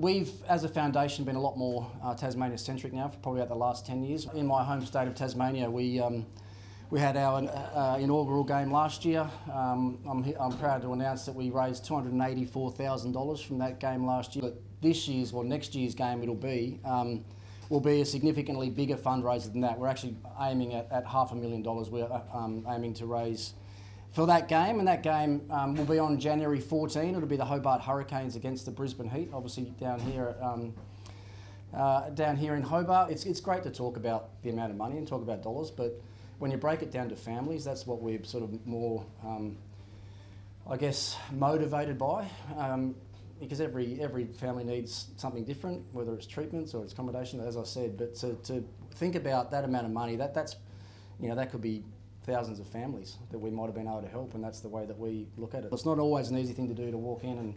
We've, as a foundation, been a lot more Tasmania-centric now for probably about the last 10 years. In my home state of Tasmania, we had our inaugural game last year. I'm proud to announce that we raised $284,000 from that game last year. But this year's, or next year's game will be a significantly bigger fundraiser than that. We're actually aiming at $500,000. We're aiming to raise for that game, and that game will be on January 14. It'll be the Hobart Hurricanes against the Brisbane Heat, obviously down here in Hobart. It's great to talk about the amount of money and talk about dollars, but when you break it down to families, that's what we're sort of more, I guess, motivated by. Because every family needs something different, whether it's treatments or it's accommodation, as I said. But to think about that amount of money, that could be thousands of families that we might have been able to help, and that's the way that we look at it. It's not always an easy thing to do, to walk in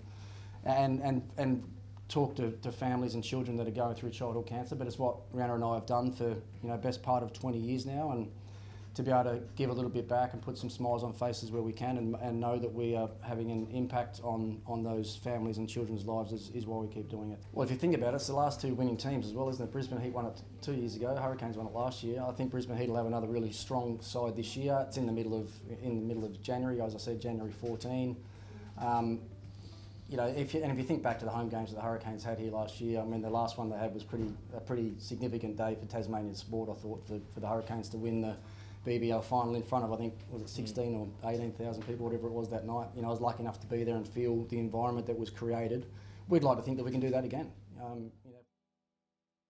and talk to families and children that are going through childhood cancer, but it's what Rihanna and I have done for best part of 20 years now, and to be able to give a little bit back and put some smiles on faces where we can, and know that we are having an impact on those families and children's lives is why we keep doing it. Well, if you think about it, it's the last two winning teams as well, isn't it? Brisbane Heat won it 2 years ago, Hurricanes won it last year. I think Brisbane Heat will have another really strong side this year. It's in the middle of January, as I said, January 14. If you think back to the home games that the Hurricanes had here last year, I mean, the last one they had was a pretty significant day for Tasmanian sport, I thought, for the Hurricanes to win the BBL final in front of, I think, was it 16 or 18,000 people, whatever it was that night. I was lucky enough to be there and feel the environment that was created. We'd like to think that we can do that again.